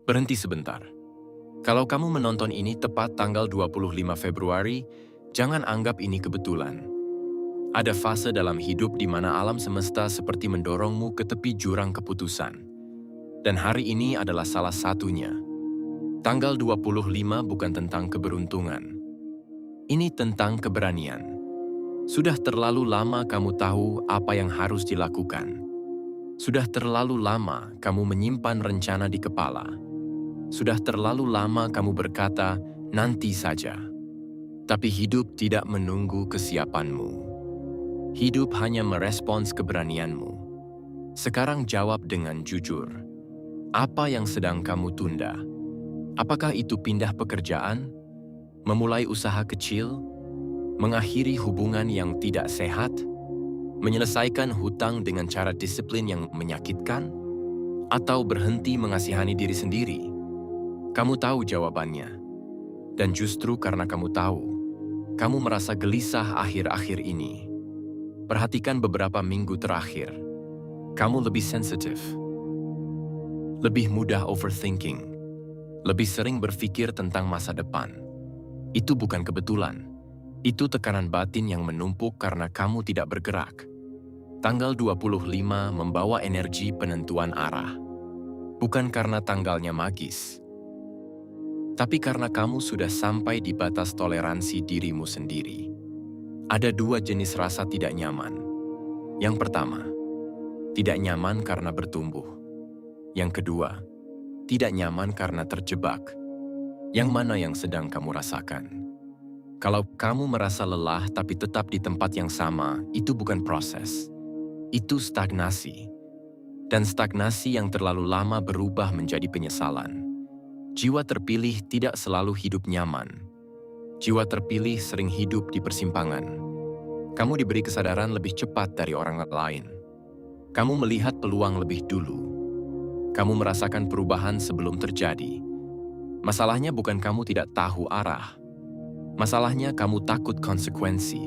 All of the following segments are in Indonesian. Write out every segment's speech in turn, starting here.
Berhenti sebentar. Kalau kamu menonton ini tepat tanggal 25 Februari, jangan anggap ini kebetulan. Ada fase dalam hidup di mana alam semesta seperti mendorongmu ke tepi jurang keputusan. Dan hari ini adalah salah satunya. Tanggal 25 bukan tentang keberuntungan. Ini tentang keberanian. Sudah terlalu lama kamu tahu apa yang harus dilakukan. Sudah terlalu lama kamu menyimpan rencana di kepala. Sudah terlalu lama kamu berkata, nanti saja. Tapi hidup tidak menunggu kesiapanmu. Hidup hanya merespons keberanianmu. Sekarang jawab dengan jujur. Apa yang sedang kamu tunda? Apakah itu pindah pekerjaan? Memulai usaha kecil? Mengakhiri hubungan yang tidak sehat? Menyelesaikan hutang dengan cara disiplin yang menyakitkan? Atau berhenti mengasihani diri sendiri? Kamu tahu jawabannya. Dan justru karena kamu tahu, kamu merasa gelisah akhir-akhir ini. Perhatikan beberapa minggu terakhir. Kamu lebih sensitif. Lebih mudah overthinking. Lebih sering berpikir tentang masa depan. Itu bukan kebetulan. Itu tekanan batin yang menumpuk karena kamu tidak bergerak. Tanggal 25 membawa energi penentuan arah. Bukan karena tanggalnya magis. Tapi karena kamu sudah sampai di batas toleransi dirimu sendiri. Ada dua jenis rasa tidak nyaman. Yang pertama, tidak nyaman karena bertumbuh. Yang kedua, tidak nyaman karena terjebak. Yang mana yang sedang kamu rasakan? Kalau kamu merasa lelah tapi tetap di tempat yang sama, itu bukan proses. Itu stagnasi. Dan stagnasi yang terlalu lama berubah menjadi penyesalan. Jiwa terpilih tidak selalu hidup nyaman. Jiwa terpilih sering hidup di persimpangan. Kamu diberi kesadaran lebih cepat dari orang lain. Kamu melihat peluang lebih dulu. Kamu merasakan perubahan sebelum terjadi. Masalahnya bukan kamu tidak tahu arah. Masalahnya kamu takut konsekuensi.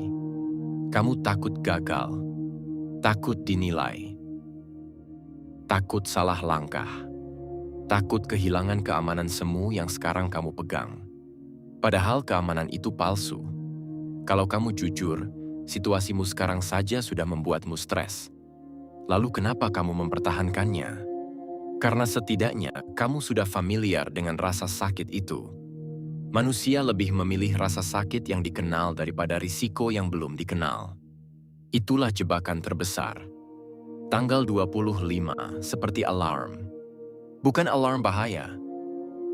Kamu takut gagal. Takut dinilai. Takut salah langkah. Takut kehilangan keamanan semu yang sekarang kamu pegang. Padahal keamanan itu palsu. Kalau kamu jujur, situasimu sekarang saja sudah membuatmu stres. Lalu kenapa kamu mempertahankannya? Karena setidaknya kamu sudah familiar dengan rasa sakit itu. Manusia lebih memilih rasa sakit yang dikenal daripada risiko yang belum dikenal. Itulah jebakan terbesar. Tanggal 25 seperti alarm. Bukan alarm bahaya,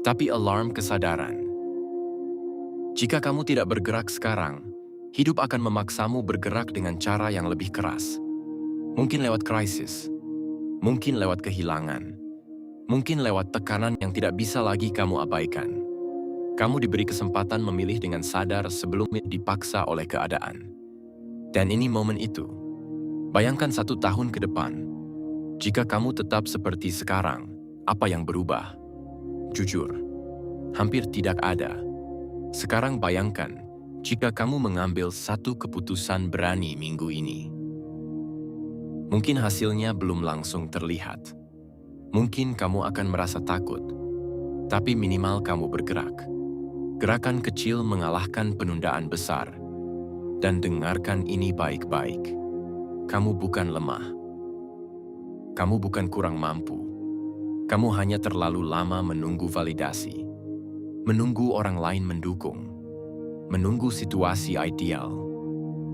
tapi alarm kesadaran. Jika kamu tidak bergerak sekarang, hidup akan memaksamu bergerak dengan cara yang lebih keras. Mungkin lewat krisis, mungkin lewat kehilangan, mungkin lewat tekanan yang tidak bisa lagi kamu abaikan. Kamu diberi kesempatan memilih dengan sadar sebelum dipaksa oleh keadaan. Dan ini momen itu. Bayangkan 1 tahun ke depan. Jika kamu tetap seperti sekarang, apa yang berubah? Jujur, hampir tidak ada. Sekarang bayangkan, jika kamu mengambil satu keputusan berani minggu ini. Mungkin hasilnya belum langsung terlihat. Mungkin kamu akan merasa takut. Tapi minimal kamu bergerak. Gerakan kecil mengalahkan penundaan besar. Dan dengarkan ini baik-baik. Kamu bukan lemah. Kamu bukan kurang mampu. Kamu hanya terlalu lama menunggu validasi. Menunggu orang lain mendukung. Menunggu situasi ideal.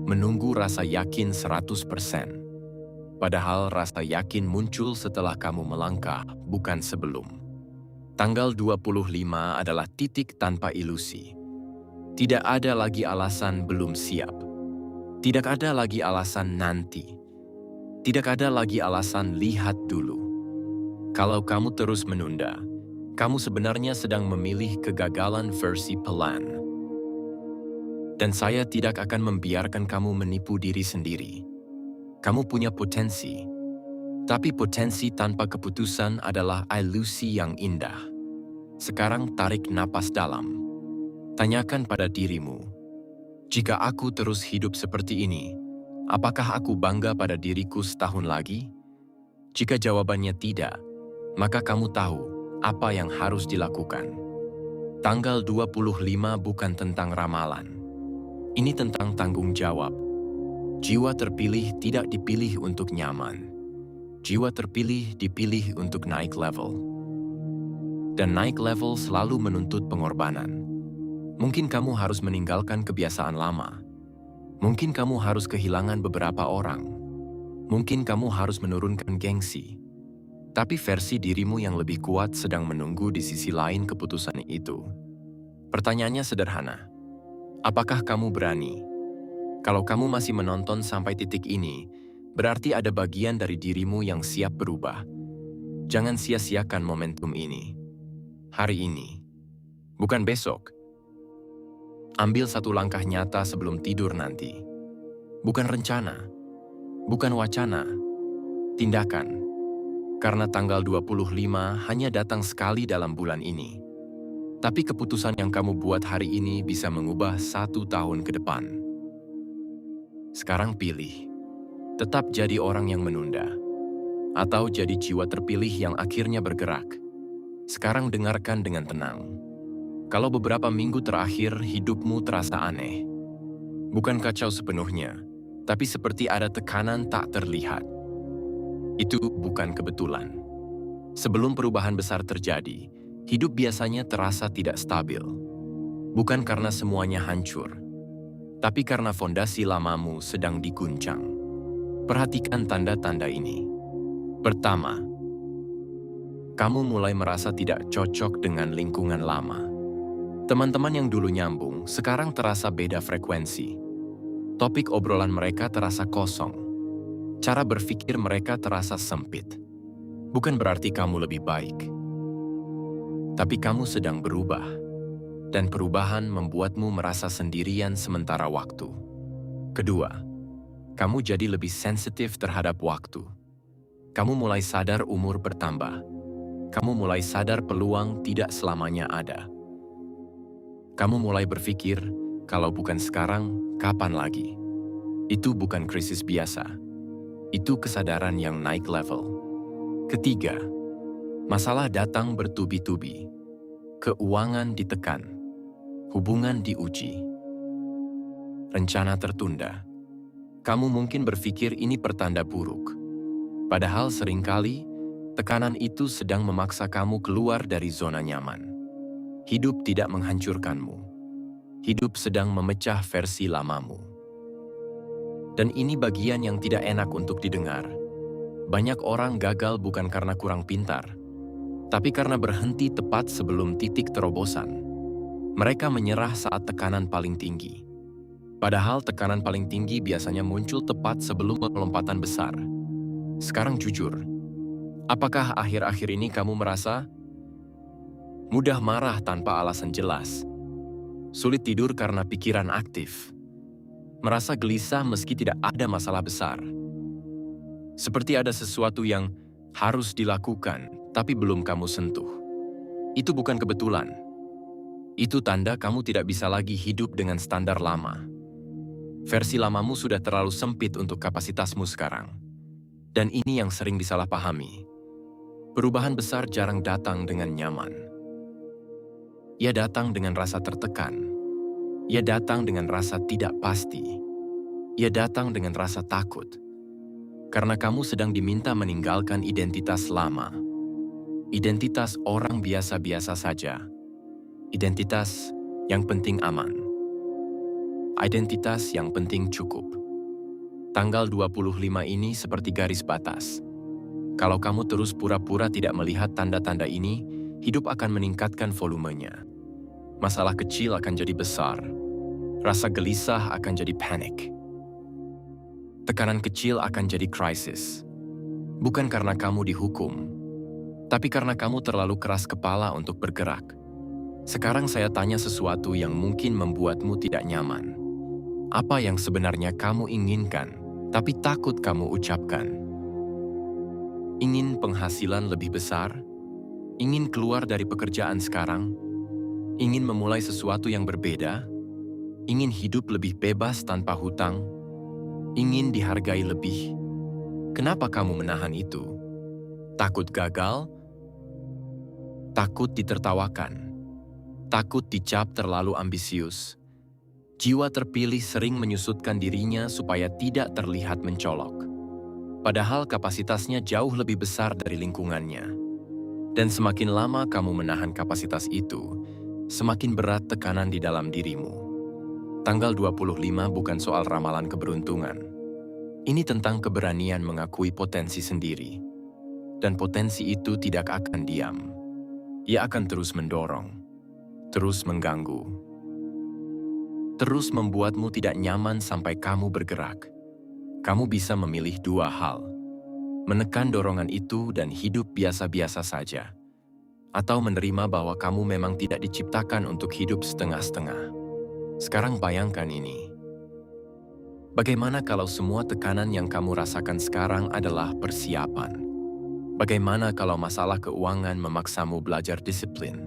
Menunggu rasa yakin 100%. Padahal rasa yakin muncul setelah kamu melangkah, bukan sebelum. Tanggal 25 adalah titik tanpa ilusi. Tidak ada lagi alasan belum siap. Tidak ada lagi alasan nanti. Tidak ada lagi alasan lihat dulu. Kalau kamu terus menunda, kamu sebenarnya sedang memilih kegagalan versi pelan. Dan saya tidak akan membiarkan kamu menipu diri sendiri. Kamu punya potensi. Tapi potensi tanpa keputusan adalah ilusi yang indah. Sekarang tarik napas dalam. Tanyakan pada dirimu, jika aku terus hidup seperti ini, apakah aku bangga pada diriku setahun lagi? Jika jawabannya tidak, maka kamu tahu apa yang harus dilakukan. Tanggal 25 bukan tentang ramalan. Ini tentang tanggung jawab. Jiwa terpilih tidak dipilih untuk nyaman. Jiwa terpilih dipilih untuk naik level. Dan naik level selalu menuntut pengorbanan. Mungkin kamu harus meninggalkan kebiasaan lama. Mungkin kamu harus kehilangan beberapa orang. Mungkin kamu harus menurunkan gengsi. Tapi versi dirimu yang lebih kuat sedang menunggu di sisi lain keputusan itu. Pertanyaannya sederhana. Apakah kamu berani? Kalau kamu masih menonton sampai titik ini, berarti ada bagian dari dirimu yang siap berubah. Jangan sia-siakan momentum ini. Hari ini. Bukan besok. Ambil satu langkah nyata sebelum tidur nanti. Bukan rencana. Bukan wacana. Tindakan. Karena tanggal 25 hanya datang sekali dalam bulan ini. Tapi keputusan yang kamu buat hari ini bisa mengubah 1 tahun ke depan. Sekarang pilih. Tetap jadi orang yang menunda. Atau jadi jiwa terpilih yang akhirnya bergerak. Sekarang dengarkan dengan tenang. Kalau beberapa minggu terakhir hidupmu terasa aneh. Bukan kacau sepenuhnya, tapi seperti ada tekanan tak terlihat. Itu bukan kebetulan. Sebelum perubahan besar terjadi, hidup biasanya terasa tidak stabil. Bukan karena semuanya hancur, tapi karena fondasi lamamu sedang diguncang. Perhatikan tanda-tanda ini. Pertama, kamu mulai merasa tidak cocok dengan lingkungan lama. Teman-teman yang dulu nyambung, sekarang terasa beda frekuensi. Topik obrolan mereka terasa kosong. Cara berpikir mereka terasa sempit. Bukan berarti kamu lebih baik. Tapi kamu sedang berubah. Dan perubahan membuatmu merasa sendirian sementara waktu. Kedua, kamu jadi lebih sensitif terhadap waktu. Kamu mulai sadar umur bertambah. Kamu mulai sadar peluang tidak selamanya ada. Kamu mulai berpikir, kalau bukan sekarang, kapan lagi? Itu bukan krisis biasa. Itu kesadaran yang naik level. Ketiga, masalah datang bertubi-tubi. Keuangan ditekan. Hubungan diuji. Rencana tertunda. Kamu mungkin berpikir ini pertanda buruk. Padahal seringkali, tekanan itu sedang memaksa kamu keluar dari zona nyaman. Hidup tidak menghancurkanmu. Hidup sedang memecah versi lamamu. Dan ini bagian yang tidak enak untuk didengar. Banyak orang gagal bukan karena kurang pintar, tapi karena berhenti tepat sebelum titik terobosan. Mereka menyerah saat tekanan paling tinggi. Padahal tekanan paling tinggi biasanya muncul tepat sebelum lompatan besar. Sekarang jujur, apakah akhir-akhir ini kamu merasa mudah marah tanpa alasan jelas, sulit tidur karena pikiran aktif, merasa gelisah meski tidak ada masalah besar? Seperti ada sesuatu yang harus dilakukan, tapi belum kamu sentuh. Itu bukan kebetulan. Itu tanda kamu tidak bisa lagi hidup dengan standar lama. Versi lamamu sudah terlalu sempit untuk kapasitasmu sekarang. Dan ini yang sering disalahpahami. Perubahan besar jarang datang dengan nyaman. Ia datang dengan rasa tertekan. Ia datang dengan rasa tidak pasti. Ia datang dengan rasa takut. Karena kamu sedang diminta meninggalkan identitas lama. Identitas orang biasa-biasa saja. Identitas yang penting aman. Identitas yang penting cukup. Tanggal 25 ini seperti garis batas. Kalau kamu terus pura-pura tidak melihat tanda-tanda ini, hidup akan meningkatkan volumenya. Masalah kecil akan jadi besar. Rasa gelisah akan jadi panik. Tekanan kecil akan jadi krisis. Bukan karena kamu dihukum, tapi karena kamu terlalu keras kepala untuk bergerak. Sekarang saya tanya sesuatu yang mungkin membuatmu tidak nyaman. Apa yang sebenarnya kamu inginkan, tapi takut kamu ucapkan? Ingin penghasilan lebih besar? Ingin keluar dari pekerjaan sekarang? Ingin memulai sesuatu yang berbeda? Ingin hidup lebih bebas tanpa hutang? Ingin dihargai lebih? Kenapa kamu menahan itu? Takut gagal? takut ditertawakan, takut dicap terlalu ambisius. Jiwa terpilih sering menyusutkan dirinya supaya tidak terlihat mencolok. Padahal kapasitasnya jauh lebih besar dari lingkungannya. Dan semakin lama kamu menahan kapasitas itu, semakin berat tekanan di dalam dirimu. Tanggal 25 bukan soal ramalan keberuntungan. Ini tentang keberanian mengakui potensi sendiri. Dan potensi itu tidak akan diam. Ia akan terus mendorong, terus mengganggu, terus membuatmu tidak nyaman sampai kamu bergerak. Kamu bisa memilih dua hal, menekan dorongan itu dan hidup biasa-biasa saja, atau menerima bahwa kamu memang tidak diciptakan untuk hidup setengah-setengah. Sekarang bayangkan ini. Bagaimana kalau semua tekanan yang kamu rasakan sekarang adalah persiapan? Bagaimana kalau masalah keuangan memaksamu belajar disiplin?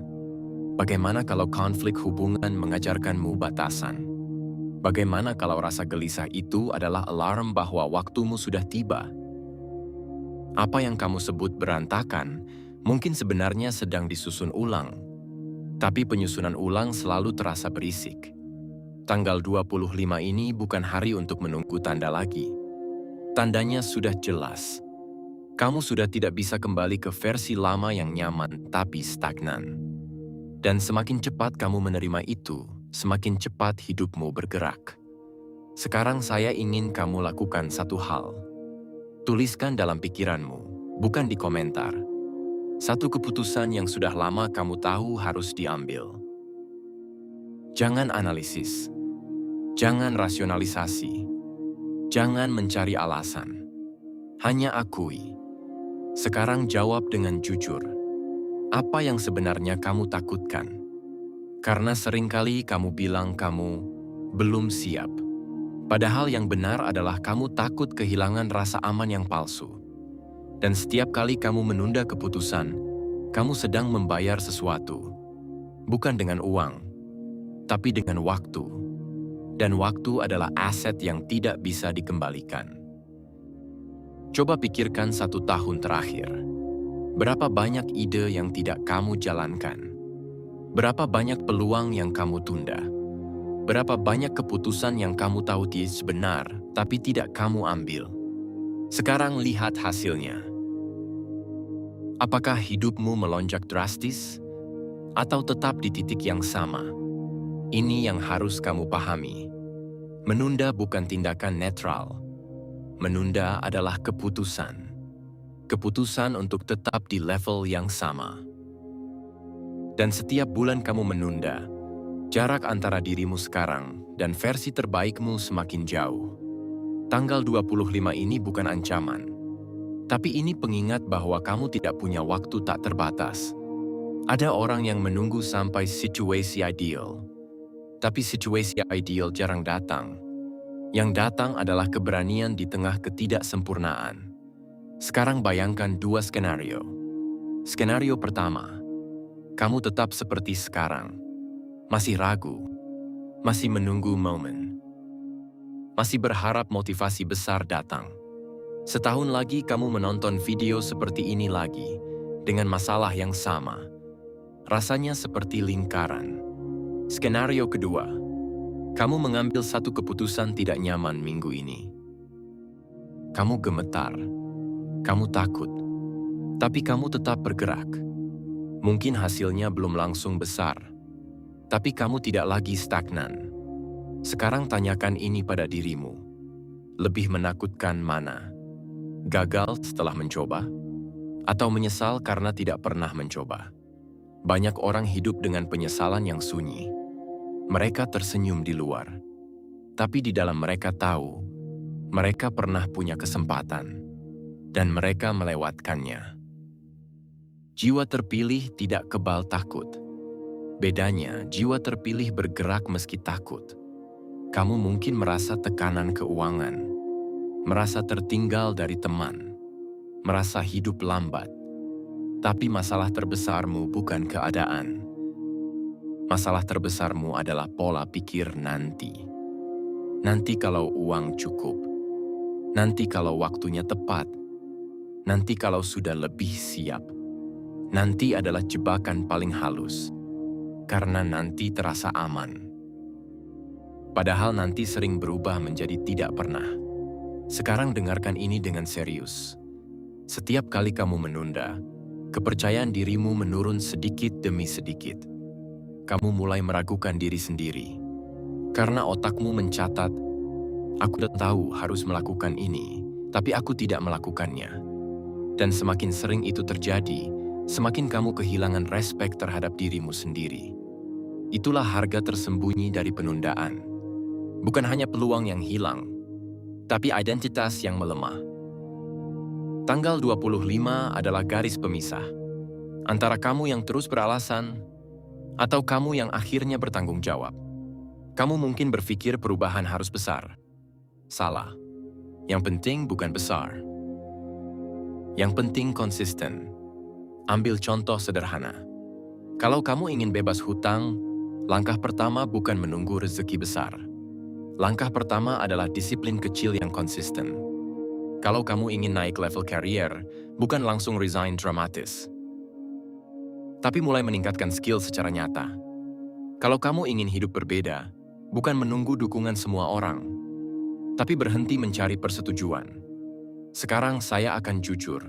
Bagaimana kalau konflik hubungan mengajarkanmu batasan? Bagaimana kalau rasa gelisah itu adalah alarm bahwa waktumu sudah tiba? Apa yang kamu sebut berantakan mungkin sebenarnya sedang disusun ulang. Tapi penyusunan ulang selalu terasa berisik. Tanggal 25 ini bukan hari untuk menunggu tanda lagi. Tandanya sudah jelas. Kamu sudah tidak bisa kembali ke versi lama yang nyaman tapi stagnan. Dan semakin cepat kamu menerima itu, semakin cepat hidupmu bergerak. Sekarang saya ingin kamu lakukan satu hal. Tuliskan dalam pikiranmu, bukan di komentar. Satu keputusan yang sudah lama kamu tahu harus diambil. Jangan analisis. Jangan rasionalisasi. Jangan mencari alasan. Hanya akui. Sekarang jawab dengan jujur. Apa yang sebenarnya kamu takutkan? Karena seringkali kamu bilang kamu belum siap. Padahal yang benar adalah kamu takut kehilangan rasa aman yang palsu. Dan setiap kali kamu menunda keputusan, kamu sedang membayar sesuatu. Bukan dengan uang, tapi dengan waktu. Dan waktu adalah aset yang tidak bisa dikembalikan. Coba pikirkan 1 tahun terakhir. Berapa banyak ide yang tidak kamu jalankan? Berapa banyak peluang yang kamu tunda? Berapa banyak keputusan yang kamu tahu tidak benar, tapi tidak kamu ambil? Sekarang lihat hasilnya. Apakah hidupmu melonjak drastis? Atau tetap di titik yang sama? Ini yang harus kamu pahami. Menunda bukan tindakan netral. Menunda adalah keputusan. Keputusan untuk tetap di level yang sama. Dan setiap bulan kamu menunda, jarak antara dirimu sekarang dan versi terbaikmu semakin jauh. Tanggal 25 ini bukan ancaman, tapi ini pengingat bahwa kamu tidak punya waktu tak terbatas. Ada orang yang menunggu sampai situasi ideal, tapi situasi ideal jarang datang. Yang datang adalah keberanian di tengah ketidaksempurnaan. Sekarang bayangkan 2 skenario. Skenario pertama, kamu tetap seperti sekarang. Masih ragu, masih menunggu momen. Masih berharap motivasi besar datang. Setahun lagi kamu menonton video seperti ini lagi, dengan masalah yang sama. Rasanya seperti lingkaran. Skenario kedua, kamu mengambil satu keputusan tidak nyaman minggu ini. Kamu gemetar. Kamu takut, tapi kamu tetap bergerak. Mungkin hasilnya belum langsung besar, tapi kamu tidak lagi stagnan. Sekarang tanyakan ini pada dirimu. Lebih menakutkan mana? Gagal setelah mencoba? Atau menyesal karena tidak pernah mencoba? Banyak orang hidup dengan penyesalan yang sunyi. Mereka tersenyum di luar, tapi di dalam mereka tahu, mereka pernah punya kesempatan. Dan mereka melewatkannya. Jiwa terpilih tidak kebal takut. Bedanya, jiwa terpilih bergerak meski takut. Kamu mungkin merasa tekanan keuangan, merasa tertinggal dari teman, merasa hidup lambat. Tapi masalah terbesarmu bukan keadaan. Masalah terbesarmu adalah pola pikir nanti. Nanti kalau uang cukup. Nanti kalau waktunya tepat. Nanti kalau sudah lebih siap. Nanti adalah jebakan paling halus, karena nanti terasa aman. Padahal nanti sering berubah menjadi tidak pernah. Sekarang dengarkan ini dengan serius. Setiap kali kamu menunda, kepercayaan dirimu menurun sedikit demi sedikit. Kamu mulai meragukan diri sendiri. Karena otakmu mencatat, aku udah tahu harus melakukan ini, tapi aku tidak melakukannya. Dan semakin sering itu terjadi, semakin kamu kehilangan respek terhadap dirimu sendiri. Itulah harga tersembunyi dari penundaan. Bukan hanya peluang yang hilang, tapi identitas yang melemah. Tanggal 25 adalah garis pemisah antara kamu yang terus beralasan atau kamu yang akhirnya bertanggung jawab. Kamu mungkin berpikir perubahan harus besar. Salah. Yang penting bukan besar. Yang penting konsisten. Ambil contoh sederhana. Kalau kamu ingin bebas hutang, langkah pertama bukan menunggu rezeki besar. Langkah pertama adalah disiplin kecil yang konsisten. Kalau kamu ingin naik level karier, bukan langsung resign dramatis, tapi mulai meningkatkan skill secara nyata. Kalau kamu ingin hidup berbeda, bukan menunggu dukungan semua orang, tapi berhenti mencari persetujuan. Sekarang saya akan jujur.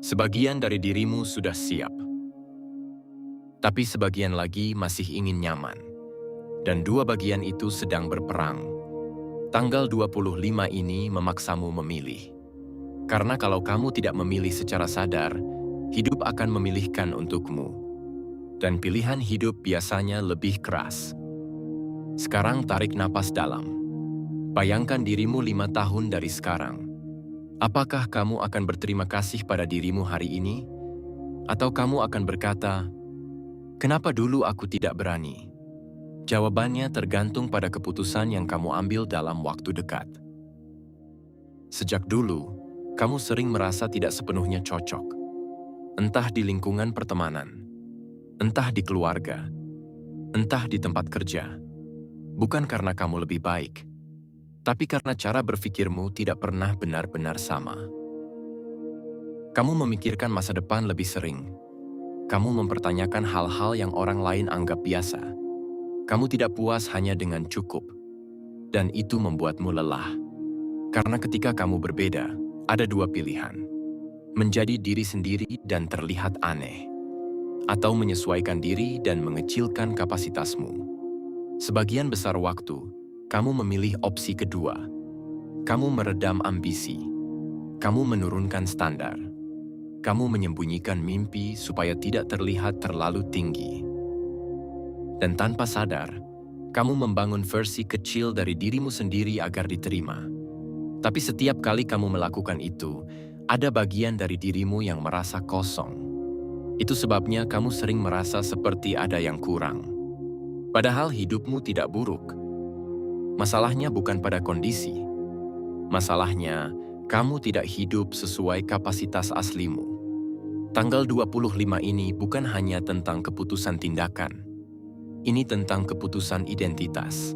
Sebagian dari dirimu sudah siap, tapi sebagian lagi masih ingin nyaman. Dan dua bagian itu sedang berperang. Tanggal 25 ini memaksamu memilih. Karena kalau kamu tidak memilih secara sadar, hidup akan memilihkan untukmu. Dan pilihan hidup biasanya lebih keras. Sekarang tarik napas dalam. Bayangkan dirimu 5 tahun dari sekarang. Apakah kamu akan berterima kasih pada dirimu hari ini? Atau kamu akan berkata, "Kenapa dulu aku tidak berani?" Jawabannya tergantung pada keputusan yang kamu ambil dalam waktu dekat. Sejak dulu, kamu sering merasa tidak sepenuhnya cocok. Entah di lingkungan pertemanan, entah di keluarga, entah di tempat kerja. Bukan karena kamu lebih baik, tapi karena cara berpikirmu tidak pernah benar-benar sama. Kamu memikirkan masa depan lebih sering. Kamu mempertanyakan hal-hal yang orang lain anggap biasa. Kamu tidak puas hanya dengan cukup, dan itu membuatmu lelah. Karena ketika kamu berbeda, ada dua pilihan. Menjadi diri sendiri dan terlihat aneh, atau menyesuaikan diri dan mengecilkan kapasitasmu. Sebagian besar waktu, kamu memilih opsi kedua. Kamu meredam ambisi. Kamu menurunkan standar. Kamu menyembunyikan mimpi supaya tidak terlihat terlalu tinggi. Dan tanpa sadar, kamu membangun versi kecil dari dirimu sendiri agar diterima. Tapi setiap kali kamu melakukan itu, ada bagian dari dirimu yang merasa kosong. Itu sebabnya kamu sering merasa seperti ada yang kurang. Padahal hidupmu tidak buruk. Masalahnya bukan pada kondisi. Masalahnya, kamu tidak hidup sesuai kapasitas aslimu. Tanggal 25 ini bukan hanya tentang keputusan tindakan. Ini tentang keputusan identitas.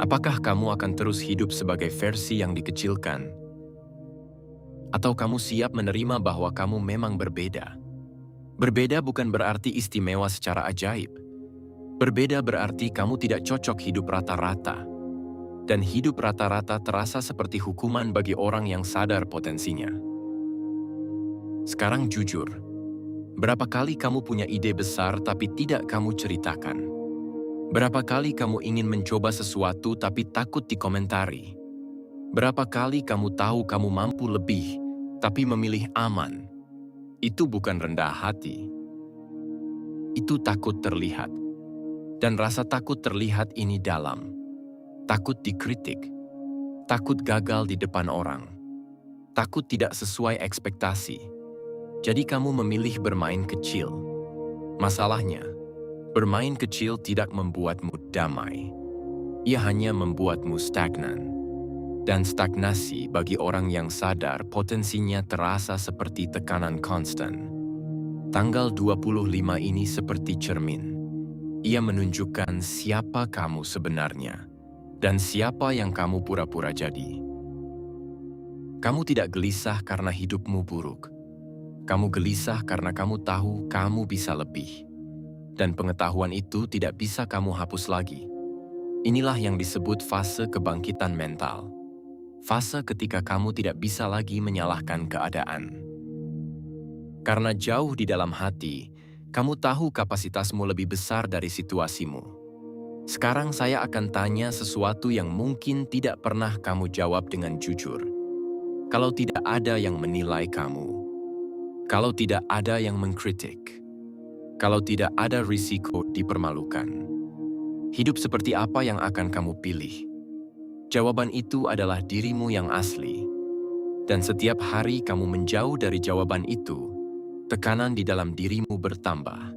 Apakah kamu akan terus hidup sebagai versi yang dikecilkan? Atau kamu siap menerima bahwa kamu memang berbeda? Berbeda bukan berarti istimewa secara ajaib. Berbeda berarti kamu tidak cocok hidup rata-rata. Dan hidup rata-rata terasa seperti hukuman bagi orang yang sadar potensinya. Sekarang jujur, berapa kali kamu punya ide besar tapi tidak kamu ceritakan? Berapa kali kamu ingin mencoba sesuatu tapi takut dikomentari? Berapa kali kamu tahu kamu mampu lebih, tapi memilih aman? Itu bukan rendah hati. Itu takut terlihat. Dan rasa takut terlihat ini dalam. Takut dikritik. Takut gagal di depan orang. Takut tidak sesuai ekspektasi. Jadi kamu memilih bermain kecil. Masalahnya, bermain kecil tidak membuatmu damai. Ia hanya membuatmu stagnan. Dan stagnasi bagi orang yang sadar potensinya terasa seperti tekanan konstan. Tanggal 25 ini seperti cermin. Ia menunjukkan siapa kamu sebenarnya dan siapa yang kamu pura-pura jadi. Kamu tidak gelisah karena hidupmu buruk. Kamu gelisah karena kamu tahu kamu bisa lebih. Dan pengetahuan itu tidak bisa kamu hapus lagi. Inilah yang disebut fase kebangkitan mental. Fase ketika kamu tidak bisa lagi menyalahkan keadaan. Karena jauh di dalam hati, kamu tahu kapasitasmu lebih besar dari situasimu. Sekarang saya akan tanya sesuatu yang mungkin tidak pernah kamu jawab dengan jujur. Kalau tidak ada yang menilai kamu, kalau tidak ada yang mengkritik, kalau tidak ada risiko dipermalukan, hidup seperti apa yang akan kamu pilih? Jawaban itu adalah dirimu yang asli. Dan setiap hari kamu menjauh dari jawaban itu, tekanan di dalam dirimu bertambah.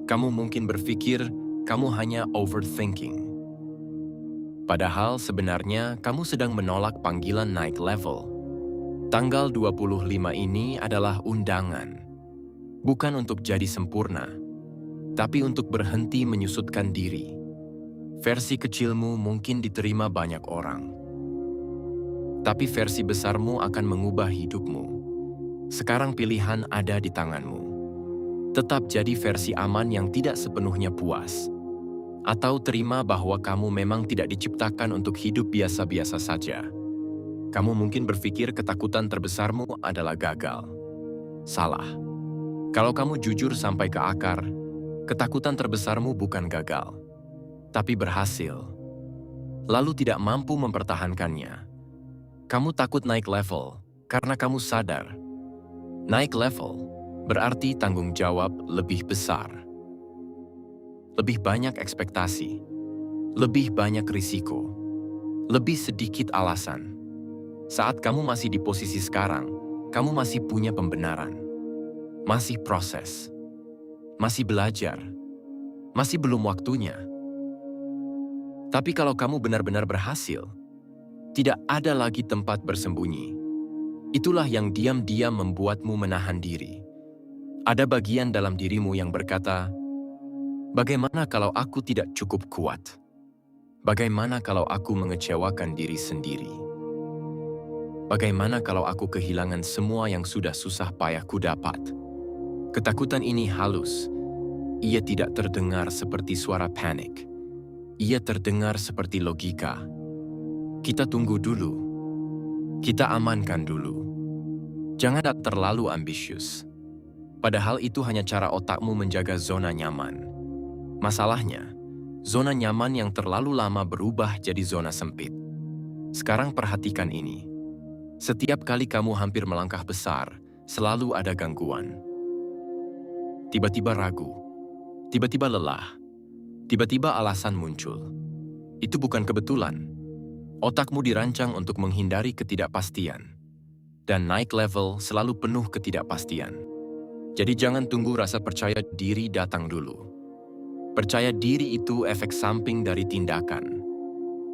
Kamu mungkin berpikir kamu hanya overthinking. Padahal sebenarnya kamu sedang menolak panggilan naik level. Tanggal 25 ini adalah undangan. Bukan untuk jadi sempurna, tapi untuk berhenti menyusutkan diri. Versi kecilmu mungkin diterima banyak orang. Tapi versi besarmu akan mengubah hidupmu. Sekarang pilihan ada di tanganmu. Tetap jadi versi aman yang tidak sepenuhnya puas. Atau terima bahwa kamu memang tidak diciptakan untuk hidup biasa-biasa saja. Kamu mungkin berpikir ketakutan terbesarmu adalah gagal. Salah. Kalau kamu jujur sampai ke akar, ketakutan terbesarmu bukan gagal, tapi berhasil. Lalu tidak mampu mempertahankannya. Kamu takut naik level karena kamu sadar. Naik level berarti tanggung jawab lebih besar. Lebih banyak ekspektasi, lebih banyak risiko, lebih sedikit alasan. Saat kamu masih di posisi sekarang, kamu masih punya pembenaran, masih proses, masih belajar, masih belum waktunya. Tapi kalau kamu benar-benar berhasil, tidak ada lagi tempat bersembunyi. Itulah yang diam-diam membuatmu menahan diri. Ada bagian dalam dirimu yang berkata, bagaimana kalau aku tidak cukup kuat? Bagaimana kalau aku mengecewakan diri sendiri? Bagaimana kalau aku kehilangan semua yang sudah susah payahku dapat? Ketakutan ini halus. Ia tidak terdengar seperti suara panik. Ia terdengar seperti logika. Kita tunggu dulu. Kita amankan dulu. Jangan terlalu ambisius. Padahal itu hanya cara otakmu menjaga zona nyaman. Masalahnya, zona nyaman yang terlalu lama berubah jadi zona sempit. Sekarang perhatikan ini. Setiap kali kamu hampir melangkah besar, selalu ada gangguan. Tiba-tiba ragu, tiba-tiba lelah, tiba-tiba alasan muncul. Itu bukan kebetulan. Otakmu dirancang untuk menghindari ketidakpastian. Dan naik level selalu penuh ketidakpastian. Jadi jangan tunggu rasa percaya diri datang dulu. Percaya diri itu efek samping dari tindakan.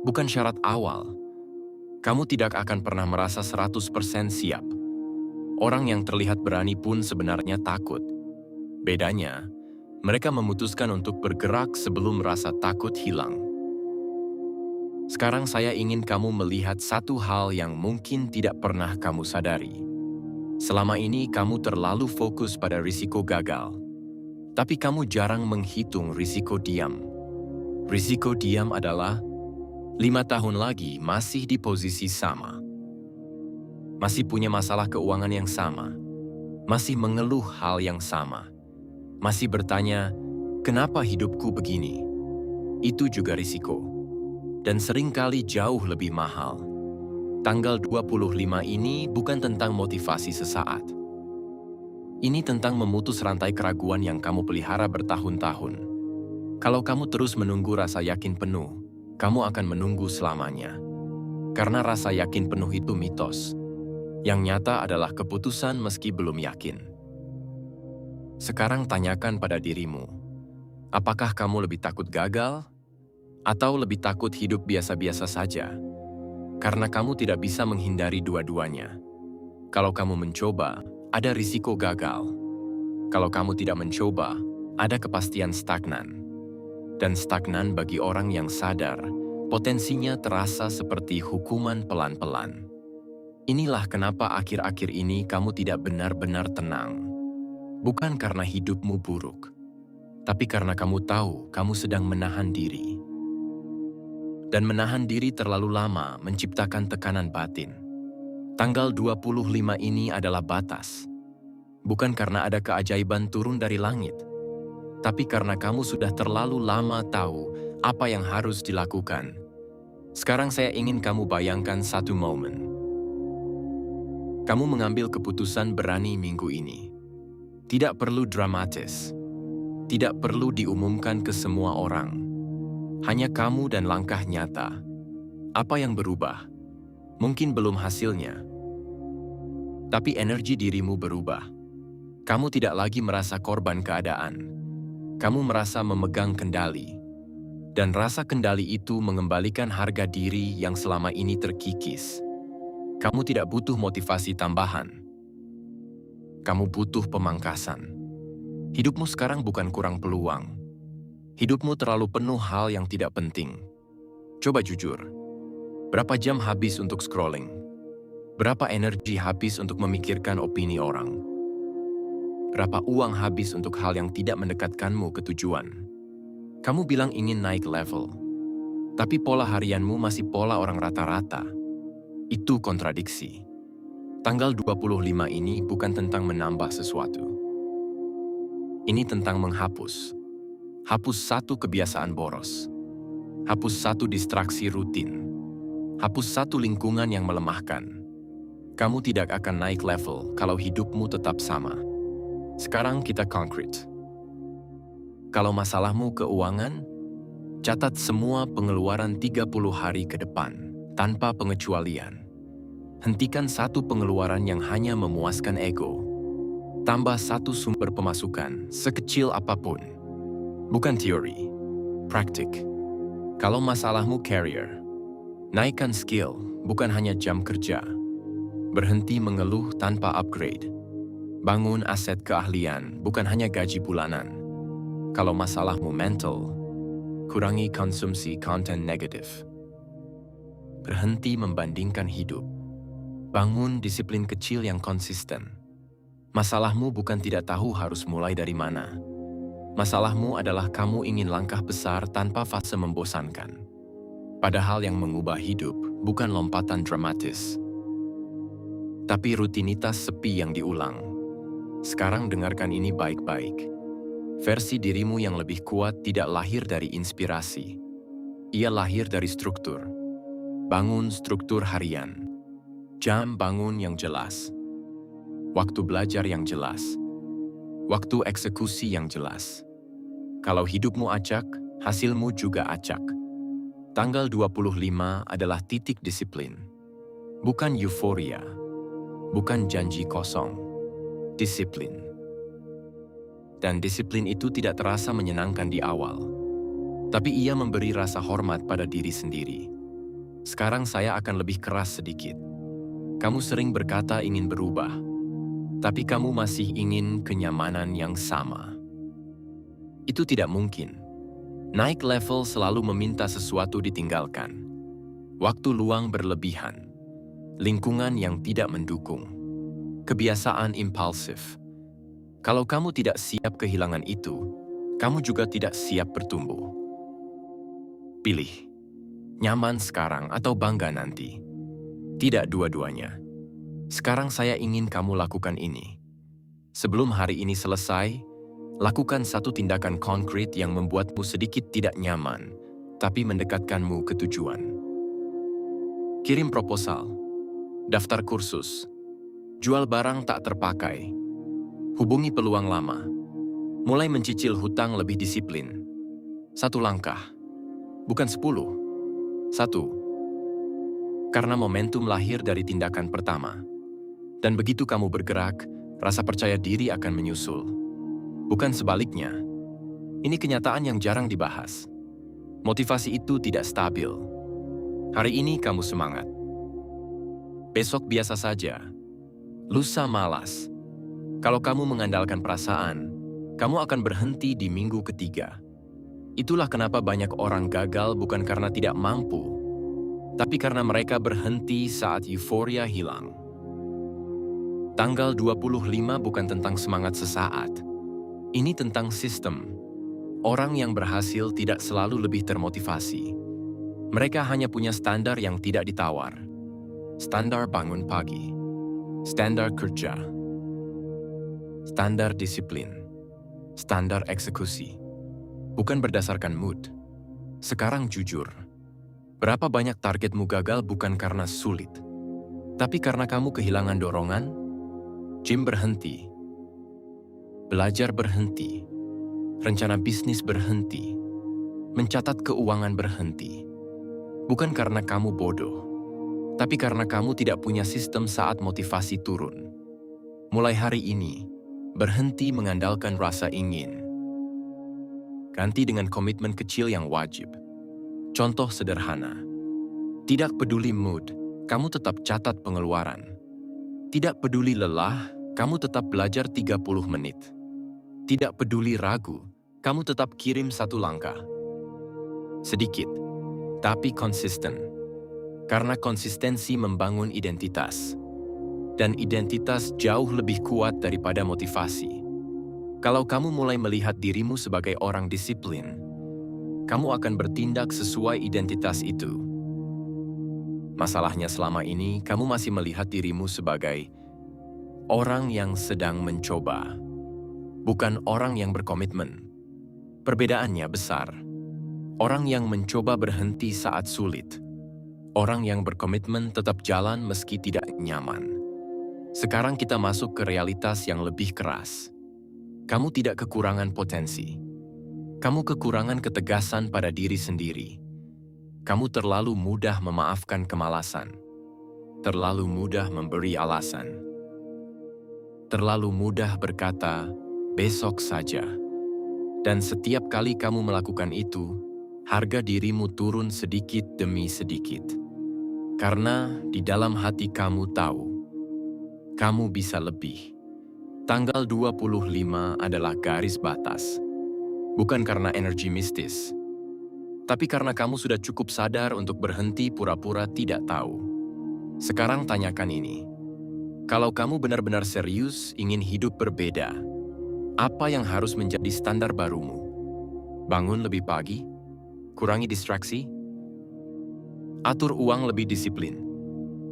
Bukan syarat awal. Kamu tidak akan pernah merasa 100% siap. Orang yang terlihat berani pun sebenarnya takut. Bedanya, mereka memutuskan untuk bergerak sebelum rasa takut hilang. Sekarang saya ingin kamu melihat satu hal yang mungkin tidak pernah kamu sadari. Selama ini kamu terlalu fokus pada risiko gagal. Tapi kamu jarang menghitung risiko diam. Risiko diam adalah 5 tahun lagi masih di posisi sama. Masih punya masalah keuangan yang sama. Masih mengeluh hal yang sama. Masih bertanya, kenapa hidupku begini? Itu juga risiko. Dan seringkali jauh lebih mahal. Tanggal 25 ini bukan tentang motivasi sesaat. Ini tentang memutus rantai keraguan yang kamu pelihara bertahun-tahun. Kalau kamu terus menunggu rasa yakin penuh, kamu akan menunggu selamanya. Karena rasa yakin penuh itu mitos. Yang nyata adalah keputusan meski belum yakin. Sekarang tanyakan pada dirimu, apakah kamu lebih takut gagal? Atau lebih takut hidup biasa-biasa saja? Karena kamu tidak bisa menghindari dua-duanya. Kalau kamu mencoba, ada risiko gagal. Kalau kamu tidak mencoba, ada kepastian stagnan. Dan stagnan bagi orang yang sadar, potensinya terasa seperti hukuman pelan-pelan. Inilah kenapa akhir-akhir ini kamu tidak benar-benar tenang. Bukan karena hidupmu buruk, tapi karena kamu tahu kamu sedang menahan diri. Dan menahan diri terlalu lama menciptakan tekanan batin. Tanggal 25 ini adalah batas. Bukan karena ada keajaiban turun dari langit, tapi karena kamu sudah terlalu lama tahu apa yang harus dilakukan. Sekarang saya ingin kamu bayangkan satu momen. Kamu mengambil keputusan berani minggu ini. Tidak perlu dramatis. Tidak perlu diumumkan ke semua orang. Hanya kamu dan langkah nyata. Apa yang berubah? Mungkin belum hasilnya. Tapi energi dirimu berubah. Kamu tidak lagi merasa korban keadaan. Kamu merasa memegang kendali. Dan rasa kendali itu mengembalikan harga diri yang selama ini terkikis. Kamu tidak butuh motivasi tambahan. Kamu butuh pemangkasan. Hidupmu sekarang bukan kurang peluang. Hidupmu terlalu penuh hal yang tidak penting. Coba jujur. Berapa jam habis untuk scrolling? Berapa energi habis untuk memikirkan opini orang? Berapa uang habis untuk hal yang tidak mendekatkanmu ke tujuan? Kamu bilang ingin naik level, tapi pola harianmu masih pola orang rata-rata. Itu kontradiksi. Tanggal 25 ini bukan tentang menambah sesuatu. Ini tentang menghapus. Hapus satu kebiasaan boros. Hapus satu distraksi rutin. Hapus satu lingkungan yang melemahkan. Kamu tidak akan naik level kalau hidupmu tetap sama. Sekarang kita konkret. Kalau masalahmu keuangan, catat semua pengeluaran 30 hari ke depan, tanpa pengecualian. Hentikan satu pengeluaran yang hanya memuaskan ego. Tambah satu sumber pemasukan, sekecil apapun. Bukan teori, praktik. Kalau masalahmu career, naikkan skill, bukan hanya jam kerja. Berhenti mengeluh tanpa upgrade. Bangun aset keahlian, bukan hanya gaji bulanan. Kalau masalahmu mental, kurangi konsumsi konten negatif. Berhenti membandingkan hidup. Bangun disiplin kecil yang konsisten. Masalahmu bukan tidak tahu harus mulai dari mana. Masalahmu adalah kamu ingin langkah besar tanpa fase membosankan. Padahal yang mengubah hidup bukan lompatan dramatis, tapi rutinitas sepi yang diulang. Sekarang dengarkan ini baik-baik. Versi dirimu yang lebih kuat tidak lahir dari inspirasi. Ia lahir dari struktur. Bangun struktur harian. Jam bangun yang jelas. Waktu belajar yang jelas. Waktu eksekusi yang jelas. Kalau hidupmu acak, hasilmu juga acak. Tanggal 25 adalah titik disiplin. Bukan euforia. Bukan janji kosong. Disiplin. Dan disiplin itu tidak terasa menyenangkan di awal. Tapi ia memberi rasa hormat pada diri sendiri. Sekarang saya akan lebih keras sedikit. Kamu sering berkata ingin berubah. Tapi kamu masih ingin kenyamanan yang sama. Itu tidak mungkin. Naik level selalu meminta sesuatu ditinggalkan. Waktu luang berlebihan. Lingkungan yang tidak mendukung. Kebiasaan impulsif. Kalau kamu tidak siap kehilangan itu, kamu juga tidak siap bertumbuh. Pilih. Nyaman sekarang atau bangga nanti. Tidak dua-duanya. Sekarang saya ingin kamu lakukan ini. Sebelum hari ini selesai, lakukan satu tindakan konkret yang membuatmu sedikit tidak nyaman, tapi mendekatkanmu ke tujuan. Kirim proposal, daftar kursus, jual barang tak terpakai, hubungi peluang lama, mulai mencicil hutang lebih disiplin. Satu langkah, bukan 10. Satu. Karena momentum lahir dari tindakan pertama. Dan begitu kamu bergerak, rasa percaya diri akan menyusul. Bukan sebaliknya. Ini kenyataan yang jarang dibahas. Motivasi itu tidak stabil. Hari ini kamu semangat. Besok biasa saja. Lusa malas. Kalau kamu mengandalkan perasaan, kamu akan berhenti di minggu ketiga. Itulah kenapa banyak orang gagal bukan karena tidak mampu, tapi karena mereka berhenti saat euforia hilang. Tanggal 25 bukan tentang semangat sesaat. Ini tentang sistem. Orang yang berhasil tidak selalu lebih termotivasi. Mereka hanya punya standar yang tidak ditawar. Standar bangun pagi. Standar kerja. Standar disiplin. Standar eksekusi. Bukan berdasarkan mood. Sekarang jujur. Berapa banyak targetmu gagal bukan karena sulit, tapi karena kamu kehilangan dorongan? Gym berhenti. Belajar berhenti. Rencana bisnis berhenti. Mencatat keuangan berhenti. Bukan karena kamu bodoh, tapi karena kamu tidak punya sistem saat motivasi turun. Mulai hari ini, berhenti mengandalkan rasa ingin. Ganti dengan komitmen kecil yang wajib. Contoh sederhana. Tidak peduli mood, kamu tetap catat pengeluaran. Tidak peduli lelah, kamu tetap belajar 30 menit. Tidak peduli ragu, kamu tetap kirim 1 langkah. Sedikit, tapi konsisten. Karena konsistensi membangun identitas. Dan identitas jauh lebih kuat daripada motivasi. Kalau kamu mulai melihat dirimu sebagai orang disiplin, kamu akan bertindak sesuai identitas itu. Masalahnya selama ini, kamu masih melihat dirimu sebagai orang yang sedang mencoba, bukan orang yang berkomitmen. Perbedaannya besar. Orang yang mencoba berhenti saat sulit. Orang yang berkomitmen tetap jalan meski tidak nyaman. Sekarang kita masuk ke realitas yang lebih keras. Kamu tidak kekurangan potensi. Kamu kekurangan ketegasan pada diri sendiri. Kamu terlalu mudah memaafkan kemalasan. Terlalu mudah memberi alasan. Terlalu mudah berkata, besok saja. Dan setiap kali kamu melakukan itu, harga dirimu turun sedikit demi sedikit. Karena di dalam hati kamu tahu, kamu bisa lebih. Tanggal 25 adalah garis batas. Bukan karena energi mistis, tapi karena kamu sudah cukup sadar untuk berhenti pura-pura tidak tahu. Sekarang tanyakan ini. Kalau kamu benar-benar serius ingin hidup berbeda, apa yang harus menjadi standar barumu? Bangun lebih pagi? Kurangi distraksi? Atur uang lebih disiplin?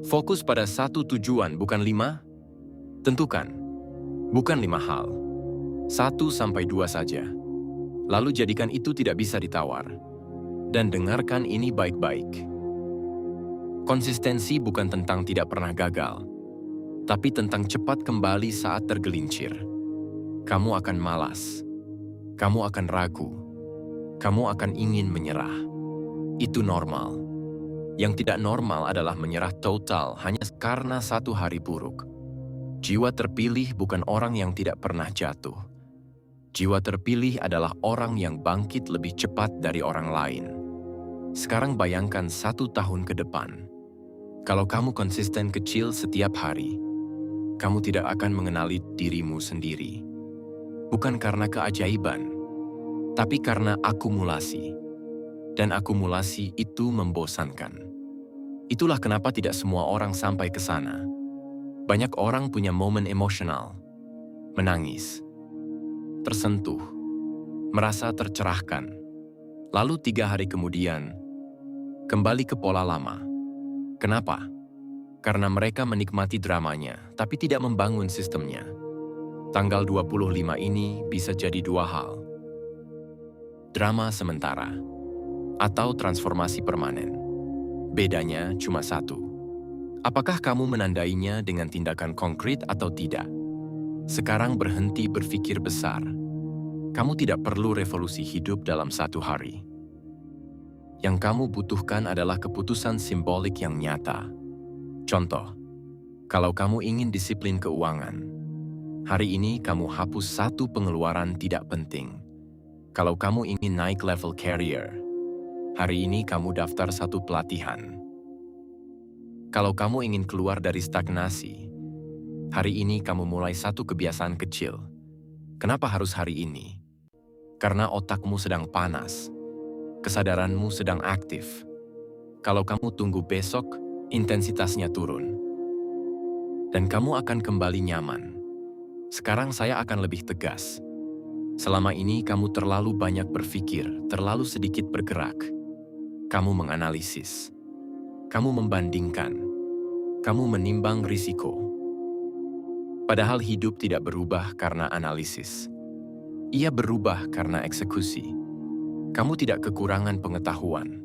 Fokus pada 1 tujuan, bukan 5? Tentukan, bukan 5 hal. 1-2 saja. Lalu jadikan itu tidak bisa ditawar. Dan dengarkan ini baik-baik. Konsistensi bukan tentang tidak pernah gagal, tapi tentang cepat kembali saat tergelincir. Kamu akan malas. Kamu akan ragu. Kamu akan ingin menyerah. Itu normal. Yang tidak normal adalah menyerah total hanya karena 1 hari buruk. Jiwa terpilih bukan orang yang tidak pernah jatuh. Jiwa terpilih adalah orang yang bangkit lebih cepat dari orang lain. Sekarang bayangkan 1 tahun ke depan. Kalau kamu konsisten kecil setiap hari, kamu tidak akan mengenali dirimu sendiri. Bukan karena keajaiban, tapi karena akumulasi. Dan akumulasi itu membosankan. Itulah kenapa tidak semua orang sampai ke sana. Banyak orang punya momen emosional, menangis, tersentuh, merasa tercerahkan. Lalu 3 hari kemudian, kembali ke pola lama. Kenapa? Karena mereka menikmati dramanya, tapi tidak membangun sistemnya. Tanggal 25 ini bisa jadi 2 hal. Drama sementara, atau transformasi permanen. Bedanya cuma 1. Apakah kamu menandainya dengan tindakan konkret atau tidak? Sekarang berhenti berpikir besar. Kamu tidak perlu revolusi hidup dalam 1 hari. Yang kamu butuhkan adalah keputusan simbolik yang nyata. Contoh, kalau kamu ingin disiplin keuangan, hari ini kamu hapus 1 pengeluaran tidak penting. Kalau kamu ingin naik level career, hari ini kamu daftar 1 pelatihan. Kalau kamu ingin keluar dari stagnasi, hari ini kamu mulai 1 kebiasaan kecil. Kenapa harus hari ini? Karena otakmu sedang panas, kesadaranmu sedang aktif. Kalau kamu tunggu besok, intensitasnya turun. Dan kamu akan kembali nyaman. Sekarang saya akan lebih tegas. Selama ini kamu terlalu banyak berpikir, terlalu sedikit bergerak. Kamu menganalisis. Kamu membandingkan. Kamu menimbang risiko. Padahal hidup tidak berubah karena analisis. Ia berubah karena eksekusi. Kamu tidak kekurangan pengetahuan.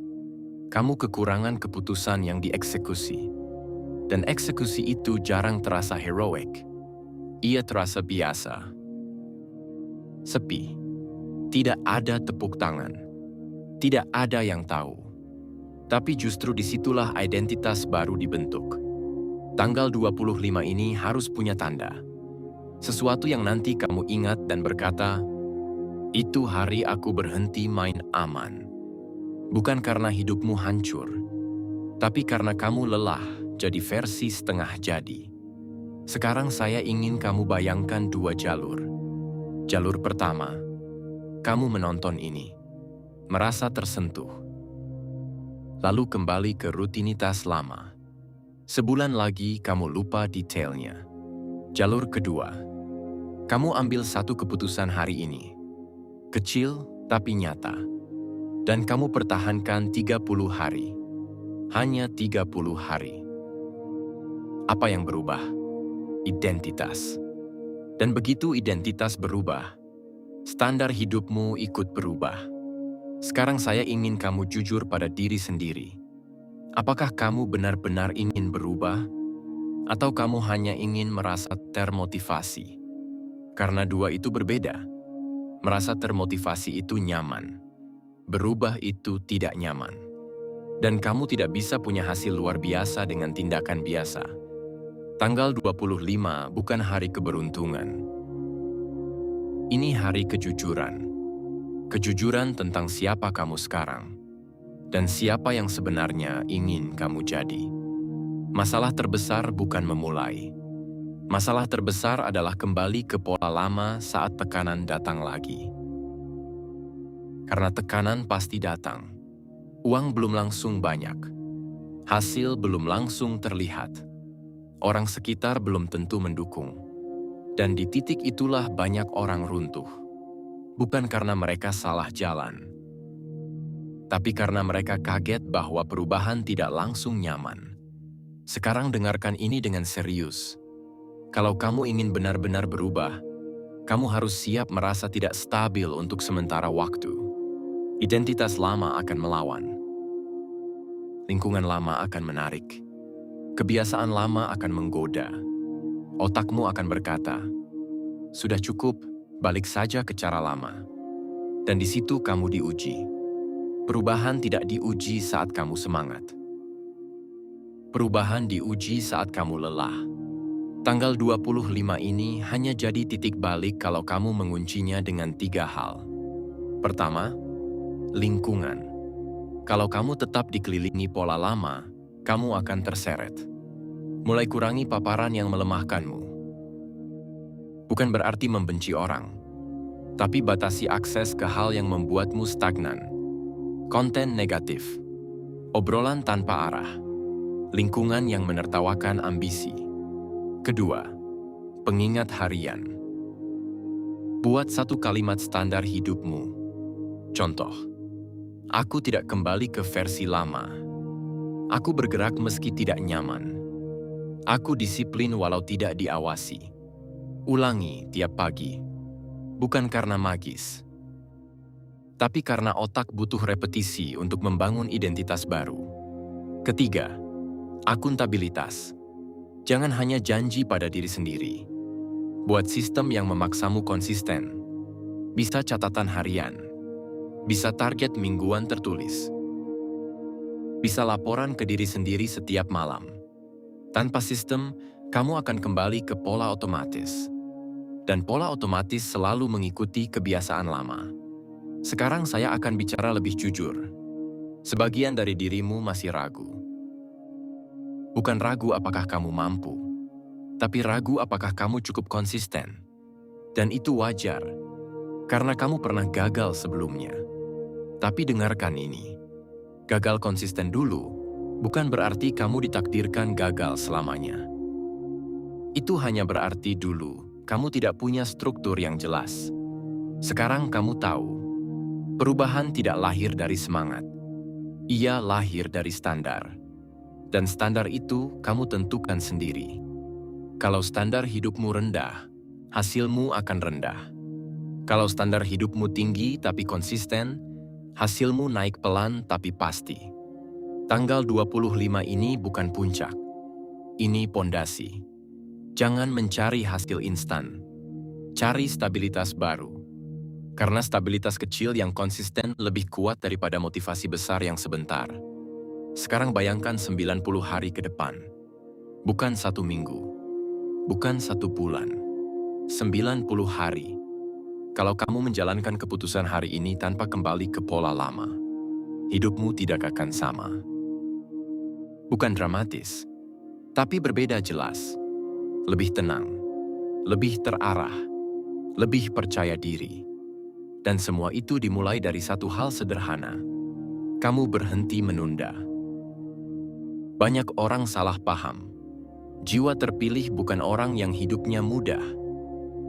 Kamu kekurangan keputusan yang dieksekusi. Dan eksekusi itu jarang terasa heroik. Ia terasa biasa. Sepi. Tidak ada tepuk tangan. Tidak ada yang tahu. Tapi justru disitulah identitas baru dibentuk. Tanggal 25 ini harus punya tanda. Sesuatu yang nanti kamu ingat dan berkata, "Itu hari aku berhenti main aman." Bukan karena hidupmu hancur, tapi karena kamu lelah jadi versi setengah jadi. Sekarang saya ingin kamu bayangkan dua jalur. Jalur pertama, kamu menonton ini, merasa tersentuh. Lalu kembali ke rutinitas lama. Sebulan lagi kamu lupa detailnya. Jalur kedua, kamu ambil satu keputusan hari ini. Kecil tapi nyata. Dan kamu pertahankan 30 hari. Hanya 30 hari. Apa yang berubah? Identitas. Dan begitu identitas berubah, standar hidupmu ikut berubah. Sekarang saya ingin kamu jujur pada diri sendiri. Apakah kamu benar-benar ingin berubah? Atau kamu hanya ingin merasa termotivasi? Karena dua itu berbeda. Merasa termotivasi itu nyaman. Berubah itu tidak nyaman. Dan kamu tidak bisa punya hasil luar biasa dengan tindakan biasa. Tanggal 25 bukan hari keberuntungan. Ini hari kejujuran. Kejujuran tentang siapa kamu sekarang. Dan siapa yang sebenarnya ingin kamu jadi. Masalah terbesar bukan memulai. Masalah terbesar adalah kembali ke pola lama saat tekanan datang lagi. Karena tekanan pasti datang. Uang belum langsung banyak. Hasil belum langsung terlihat. Orang sekitar belum tentu mendukung. Dan di titik itulah banyak orang runtuh. Bukan karena mereka salah jalan. Tapi karena mereka kaget bahwa perubahan tidak langsung nyaman. Sekarang dengarkan ini dengan serius. Kalau kamu ingin benar-benar berubah, kamu harus siap merasa tidak stabil untuk sementara waktu. Identitas lama akan melawan. Lingkungan lama akan menarik. Kebiasaan lama akan menggoda. Otakmu akan berkata, "Sudah cukup, balik saja ke cara lama." Dan di situ kamu diuji. Perubahan tidak diuji saat kamu semangat. Perubahan diuji saat kamu lelah. Tanggal 25 ini hanya jadi titik balik kalau kamu menguncinya dengan 3 hal. Pertama, lingkungan. Kalau kamu tetap dikelilingi pola lama, kamu akan terseret. Mulai kurangi paparan yang melemahkanmu. Bukan berarti membenci orang, tapi batasi akses ke hal yang membuatmu stagnan. Konten negatif, obrolan tanpa arah, lingkungan yang menertawakan ambisi. Kedua, pengingat harian. Buat satu kalimat standar hidupmu. Contoh, aku tidak kembali ke versi lama. Aku bergerak meski tidak nyaman. Aku disiplin walau tidak diawasi. Ulangi tiap pagi. Bukan karena magis, tapi karena otak butuh repetisi untuk membangun identitas baru. Ketiga, akuntabilitas. Jangan hanya janji pada diri sendiri. Buat sistem yang memaksamu konsisten. Bisa catatan harian. Bisa target mingguan tertulis. Bisa laporan ke diri sendiri setiap malam. Tanpa sistem, kamu akan kembali ke pola otomatis. Dan pola otomatis selalu mengikuti kebiasaan lama. Sekarang saya akan bicara lebih jujur. Sebagian dari dirimu masih ragu. Bukan ragu apakah kamu mampu, tapi ragu apakah kamu cukup konsisten. Dan itu wajar, karena kamu pernah gagal sebelumnya. Tapi dengarkan ini, gagal konsisten dulu Bukan berarti kamu ditakdirkan gagal selamanya. Itu hanya berarti dulu kamu tidak punya struktur yang jelas. Sekarang kamu tahu, perubahan tidak lahir dari semangat. Ia lahir dari standar. Dan standar itu kamu tentukan sendiri. Kalau standar hidupmu rendah, hasilmu akan rendah. Kalau standar hidupmu tinggi tapi konsisten, hasilmu naik pelan tapi pasti. Tanggal 25 ini bukan puncak. Ini pondasi. Jangan mencari hasil instan. Cari stabilitas baru. Karena stabilitas kecil yang konsisten lebih kuat daripada motivasi besar yang sebentar. Sekarang bayangkan 90 hari ke depan. Bukan 1 minggu. Bukan 1 bulan. 90 hari. Kalau kamu menjalankan keputusan hari ini tanpa kembali ke pola lama, hidupmu tidak akan sama. Bukan dramatis, tapi berbeda jelas. Lebih tenang, lebih terarah, lebih percaya diri. Dan semua itu dimulai dari satu hal sederhana. Kamu berhenti menunda. Banyak orang salah paham. Jiwa terpilih bukan orang yang hidupnya mudah.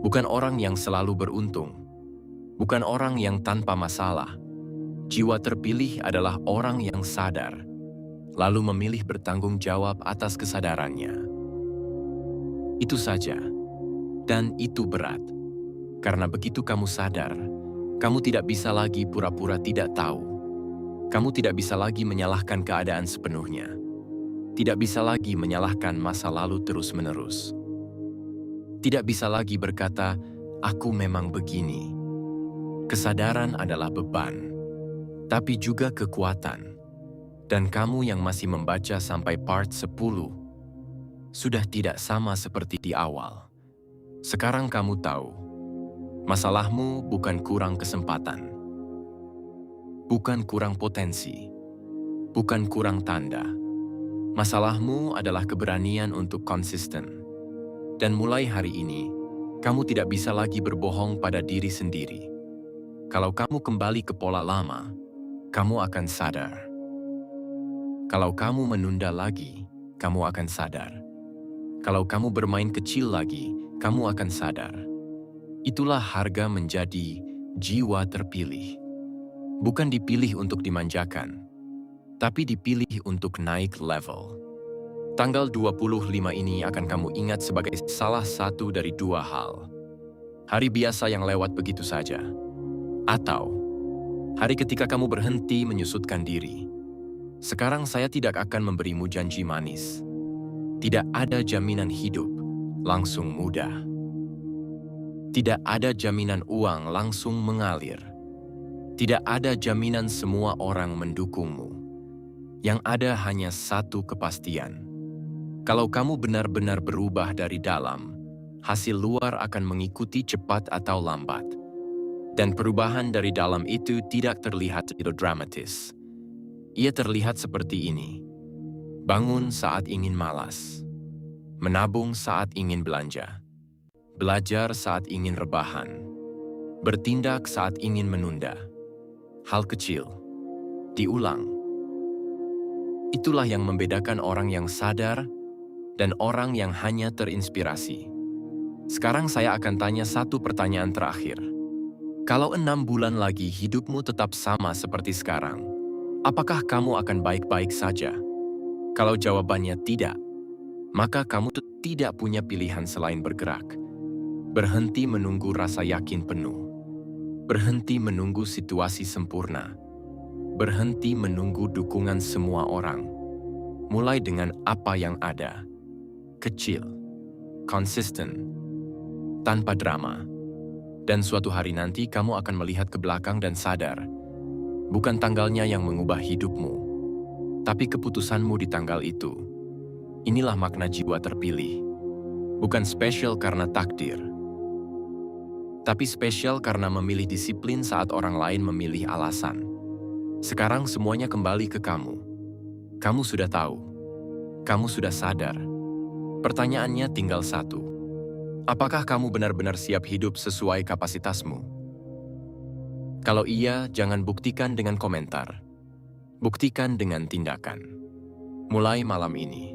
Bukan orang yang selalu beruntung. Bukan orang yang tanpa masalah. Jiwa terpilih adalah orang yang sadar, lalu memilih bertanggung jawab atas kesadarannya. Itu saja. Dan itu berat. Karena begitu kamu sadar, kamu tidak bisa lagi pura-pura tidak tahu. Kamu tidak bisa lagi menyalahkan keadaan sepenuhnya. Tidak bisa lagi menyalahkan masa lalu terus-menerus. Tidak bisa lagi berkata, aku memang begini. Kesadaran adalah beban, tapi juga kekuatan. Dan kamu yang masih membaca sampai part 10, sudah tidak sama seperti di awal. Sekarang kamu tahu, masalahmu bukan kurang kesempatan, bukan kurang potensi, bukan kurang tanda. Masalahmu adalah keberanian untuk konsisten. Dan mulai hari ini, kamu tidak bisa lagi berbohong pada diri sendiri. Kalau kamu kembali ke pola lama, kamu akan sadar. Kalau kamu menunda lagi, kamu akan sadar. Kalau kamu bermain kecil lagi, kamu akan sadar. Itulah harga menjadi jiwa terpilih. Bukan dipilih untuk dimanjakan, tapi dipilih untuk naik level. Tanggal 25 ini akan kamu ingat sebagai salah satu dari 2 hal. Hari biasa yang lewat begitu saja. Atau hari ketika kamu berhenti menyusutkan diri. Sekarang saya tidak akan memberimu janji manis. Tidak ada jaminan hidup langsung mudah. Tidak ada jaminan uang langsung mengalir. Tidak ada jaminan semua orang mendukungmu. Yang ada hanya satu kepastian. Kalau kamu benar-benar berubah dari dalam, hasil luar akan mengikuti cepat atau lambat. Dan perubahan dari dalam itu tidak terlihat dramatis. Ia terlihat seperti ini. Bangun saat ingin malas. Menabung saat ingin belanja. Belajar saat ingin rebahan. Bertindak saat ingin menunda. Hal kecil. Diulang. Itulah yang membedakan orang yang sadar dan orang yang hanya terinspirasi. Sekarang saya akan tanya satu pertanyaan terakhir. Kalau 6 bulan lagi hidupmu tetap sama seperti sekarang, apakah kamu akan baik-baik saja? Kalau jawabannya tidak, maka kamu tidak punya pilihan selain bergerak. Berhenti menunggu rasa yakin penuh. Berhenti menunggu situasi sempurna. Berhenti menunggu dukungan semua orang. Mulai dengan apa yang ada. Kecil, konsisten, tanpa drama. Dan suatu hari nanti kamu akan melihat ke belakang dan sadar, bukan tanggalnya yang mengubah hidupmu, tapi keputusanmu di tanggal itu. Inilah makna jiwa terpilih. Bukan spesial karena takdir, tapi spesial karena memilih disiplin saat orang lain memilih alasan. Sekarang semuanya kembali ke kamu. Kamu sudah tahu. Kamu sudah sadar. Pertanyaannya tinggal satu. Apakah kamu benar-benar siap hidup sesuai kapasitasmu? Kalau iya, jangan buktikan dengan komentar. Buktikan dengan tindakan. Mulai malam ini,